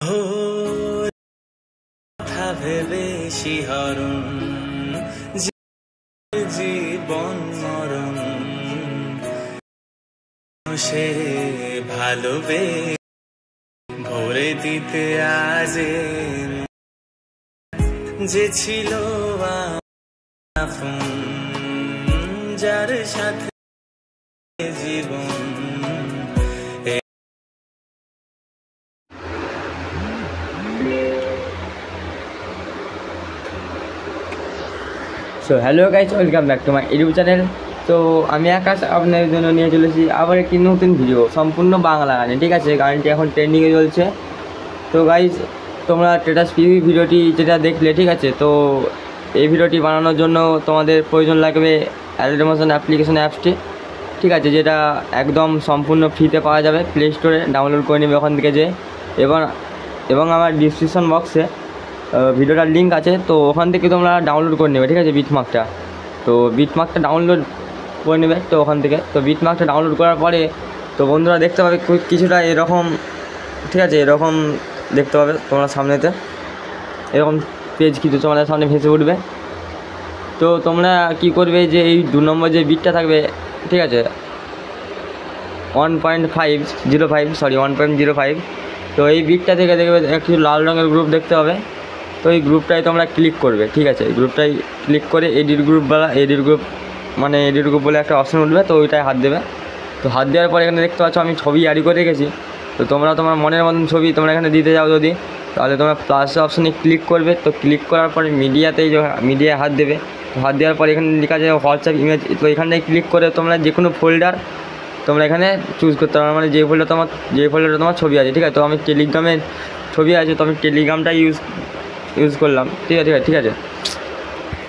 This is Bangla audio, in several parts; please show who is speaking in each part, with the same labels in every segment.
Speaker 1: কথা ভেবে শিহরণ জীবন মরণ সে ভালোবেসে ভরে দিতে আজে যে ছিল আপন যার সাথে জীবন।
Speaker 2: So hello guys, welcome back to my YouTube channel. তো আমি আকাশ আপনাদের জন্য নিয়ে চলেছি আবার একটি নতুন ভিডিও, সম্পূর্ণ বাংলা গানে। ঠিক আছে, গানটি এখন ট্রেন্ডিংয়ে চলছে। তো গাইস, তোমরা স্ট্যাটাস পিভি ভিডিওটি যেটা দেখলে, ঠিক আছে, তো এই ভিডিওটি বানানোর জন্য তোমাদের প্রয়োজন লাগবে অ্যাডোমোশন অ্যাপ্লিকেশন অ্যাপসটি। ঠিক আছে, যেটা একদম সম্পূর্ণ ফ্রিতে পাওয়া যাবে, প্লে স্টোরে ডাউনলোড করে নেবে ওখান থেকে যে। এবং আমার ডিসক্রিপশন বক্সে ভিডিওটার লিঙ্ক আছে, তো ওখান থেকে তোমরা ডাউনলোড করে নেবে। ঠিক আছে, বিটমার্কটা, তো বিটমার্কটা ডাউনলোড করে নেবে তো ওখান থেকে। তো বিটমার্কটা ডাউনলোড করার পরে তো বন্ধুরা দেখতে পাবে কিছুটা এরকম। ঠিক আছে, এরকম দেখতে পাবে তোমরা সামনেতে, এরকম পেজ কিছু তোমাদের সামনে ভেসে উঠবে। তো তোমরা কি করবে, যে এই 2 নম্বর যে বিটটা থাকবে, ঠিক আছে, 1.05, তো এই বিটটা থেকে দেখবে একটু লাল রঙের গ্রুপ দেখতে হবে। তো এই গ্রুপটাই তোমরা ক্লিক করবে। ঠিক আছে, গ্রুপটাই ক্লিক করে এডিট গ্রুপ বলে একটা অপশন উঠবে, তো ওইটাই হাত দেবে। তো হাত দেওয়ার পরে এখানে দেখতে পাচ্ছ আমি ছবি অ্যাড করে রেখেছি। তো তোমরা তোমার মনের মতন ছবি তোমরা এখানে দিতে যাও যদি, তাহলে তোমরা প্লাস অপশনে ক্লিক করবে। তো ক্লিক করার পরে মিডিয়ায় হাত দেবে। তো হাত দেওয়ার পরে এখানে লেখা আছে হোয়াটসঅ্যাপ ইমেজ। তো এখানটায় ক্লিক করে তোমরা যে কোনো ফোল্ডার তোমরা এখানে চুজ করতে পারো, মানে যে ফোল্ডারটা তোমার ছবি আছে। ঠিক আছে, তো আমি টেলিগ্রামের ছবি আছে, তো আমি টেলিগ্রামটা ইউজ করলাম। ঠিক আছে,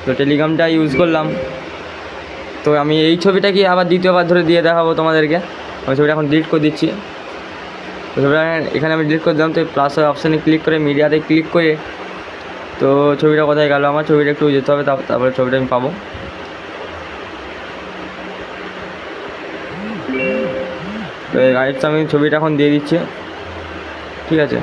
Speaker 2: তো টেলিগ্রামটা ইউজ করলাম। তো আমি এই ছবিটাকে আবার দ্বিতীয়বার ধরে দিয়ে দেখাবো তোমাদেরকে। আমি ছবিটা এখন ডিলিট করে দিচ্ছি। তো ছবিটা এখানে আমি ডিলিট করে দিলাম। তো প্লাস অপশানে ক্লিক করে মিডিয়াতে ক্লিক করে, তো ছবিটা কোথায় গেল, আমার ছবিটা একটু যেতে হবে, তারপরে ছবিটা আমি পাবো। তো এই গাড়িটা আমি ছবিটা এখন দিয়ে দিচ্ছি। ঠিক আছে,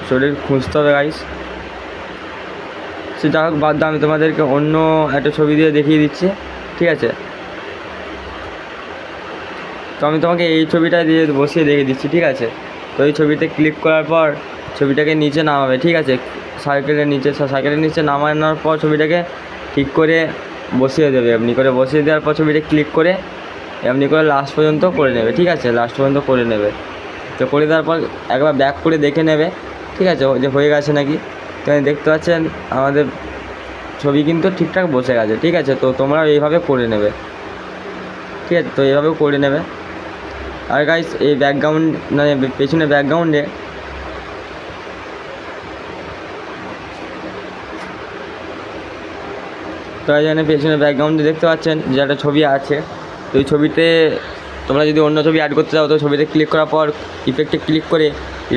Speaker 2: ছবিটা খুঁজতে হবে গাইস। সে যাই হোক, বাদ দাও, আমি তোমাদেরকে অন্য একটা ছবি দিয়ে দেখিয়ে দিচ্ছি। ঠিক আছে, তো আমি তোমাকে এই ছবিটা দিয়ে বসিয়ে দেখিয়ে দিচ্ছি। ঠিক আছে, তো এই ছবিতে ক্লিক করার পর ছবিটাকে নিচে নামাবে। ঠিক আছে, সাইকেলের নিচে নামানোর পর ছবিটাকে ঠিক করে বসিয়ে দেবে। এমনি করে বসিয়ে দেওয়ার পর ছবিটা ক্লিক করে এমনি করে লাস্ট পর্যন্ত করে নেবে। ঠিক আছে, লাস্ট পর্যন্ত করে নেবে। তো করে দেওয়ার পর একবার ব্যাক করে দেখে নেবে। ঠিক আছে, যে হয়ে গেছে নাকি। তো দেখতে পাচ্ছেন আমাদের ছবি কিন্তু ঠিকঠাক বসে গেছে। ঠিক আছে, তো তোমরা এইভাবে করে নেবে। ঠিক আছে, তো এইভাবেও করে নেবে। আর গাইস, এই ব্যাকগ্রাউন্ড মানে পেছনে ব্যাকগ্রাউন্ডে তো এখানে পেছনে ব্যাকগ্রাউন্ডে দেখতে পাচ্ছেন যে একটা ছবি আছে। তো এই ছবিতে তোমরা যদি অন্য ছবি অ্যাড করতে চাও, তো ছবিতে ক্লিক করার পর ইফেক্টে ক্লিক করে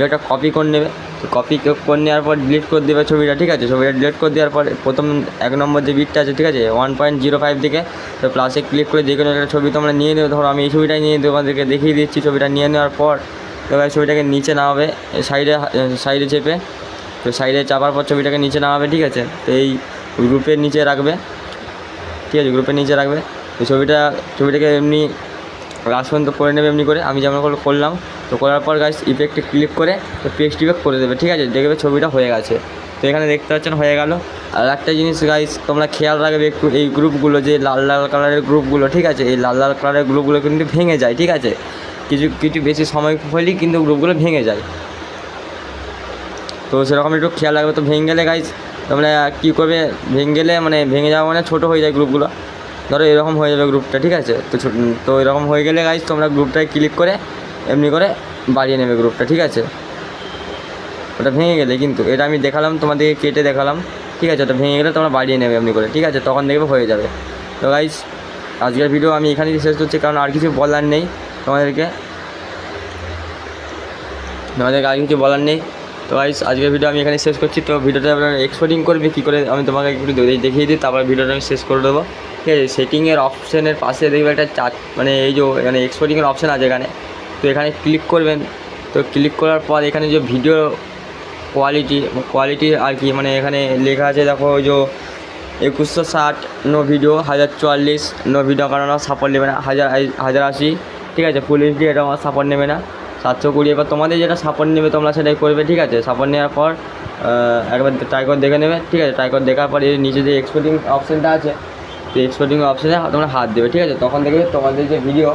Speaker 2: একটা কপি করে নেবে। তো কপি করে নেওয়ার পর ডিলিট করে দেবে ছবিটা। ঠিক আছে, ছবিটা ডিলিট করে দেওয়ার পর প্রথম 1 নম্বর যে বিটটা আছে, ঠিক আছে, 1.05 থেকে তো প্লাসে ক্লিক করে যে কোনো একটা ছবি তোমরা নিয়ে নেবে। ধরো আমি এই ছবিটাই নিয়ে তোমাদেরকে দেখিয়ে দিচ্ছি। ছবিটা নিয়ে নেওয়ার পর এবার ছবিটাকে নিচে নামাবে, সাইডে চেপে। তো সাইডে চাপার পর ছবিটাকে নিচে নামাবে। ঠিক আছে, তো এই গ্রুপের নিচে রাখবে। ঠিক আছে, গ্রুপের নিচে রাখবে। তো ছবিটাকে এমনি লাস্ট পর্যন্ত করে নেবে এমনি করে, আমি যেমন করে করলাম। তো করার পর গাইস ইফেক্টে ক্লিক করে তো পেস্ট ইফেক্ট করে দেবে। ঠিক আছে, দেখবে ছবিটা হয়ে গেছে। তো এখানে দেখতে পাচ্ছেন হয়ে গেল। আর একটা জিনিস গাইস তোমরা খেয়াল রাখবে একটু, এই গ্রুপগুলো যে লাল কালারের গ্রুপগুলো, ঠিক আছে, এই লাল কালারের গ্রুপগুলো কিন্তু ভেঙে যায়। ঠিক আছে, কিছু বেশি সময় হলেই কিন্তু গ্রুপগুলো ভেঙে যায়। তো সেরকম একটু খেয়াল রাখবে। তো ভেঙে গেলে গাইস তোমরা কী করবে, ভেঙে যাওয়া মানে ছোটো হয়ে যায় গ্রুপগুলো। ধরো এরকম হয়ে যাবে গ্রুপটা। ঠিক আছে, তো এরকম হয়ে গেলে গাইস তোমরা গ্রুপটায় ক্লিক করে এমনি করে বাড়িয়ে নেবে গ্রুপটা। ঠিক আছে, ওটা ভেঙে গেলে কিন্তু এটা আমি দেখালাম তোমাদেরকে, কেটে দেখালাম। ঠিক আছে, ওটা ভেঙে গেলে তোমরা বাড়িয়ে নেবে এমনি করে। ঠিক আছে, তখন দেখবে হয়ে যাবে। তো গাইস আজকের ভিডিও আমি এখানেই শেষ করছি, কারণ আর কিছু বলার নেই তোমাদেরকে আর কিছু বলার নেই। তো গাইস আজকের ভিডিও আমি এখানে শেষ করছি। তো ভিডিওটা আপনারা এক্সপোর্টিং করবে কী করে আমি তোমাকে একটু দেখিয়ে দিই, তারপর ভিডিওটা আমি শেষ করে দেবো। ঠিক আছে। সেটিংয়ের অপশানের পাশে দেখবে একটা মানে এই যে এখানে এক্সপোর্টিংয়ের অপশান আছে এখানে, তো এখানে ক্লিক করবেন। তো ক্লিক করার পর এখানে যে ভিডিও কোয়ালিটি আর কি, মানে এখানে লেখা আছে দেখো ওই যে 2160 নো ভিডিও, 1044 নো ভিডিও, কারণ আমার সাপোর্ট নেবে না, 1080 ঠিক আছে। ফুল এইচডি এটা আমার সাপোর্ট নেবে না, 720। এবার তোমাদের যেটা সাপোর্ট নেবে তোমরা সেটাই করবে, ঠিক আছে। সাপোর্ট নেওয়ার পর একবার ট্রাই করে দেখে নেবে, ঠিক আছে। ট্রাই করে দেখার পর এর নিচে যে এক্সপোর্টিং অপশানটা আছে, তো এক্সপোর্টিং অপশানে তোমরা হাত দেবে, ঠিক আছে। তখন দেখবে তোমাদের যে ভিডিও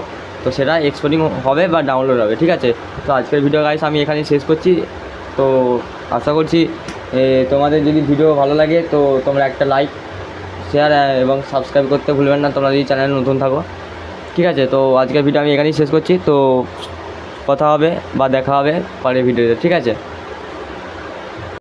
Speaker 2: তো সেটা এক্সপোর্টিং হবে বা ডাউনলোড হবে, ঠিক আছে। তো আজকের ভিডিও গাইস আমি এখানেই শেষ করছি। তো আশা করছি তোমাদের যদি ভিডিও ভালো লাগে তো তোমরা একটা লাইক, শেয়ার এবং সাবস্ক্রাইব করতে ভুলবেন না তোমরা যদি চ্যানেলে নতুন থাকো, ঠিক আছে। তো আজকের ভিডিও আমি এখানেই শেষ করছি। তো কথা হবে বা দেখা হবে পরের ভিডিওতে, ঠিক আছে।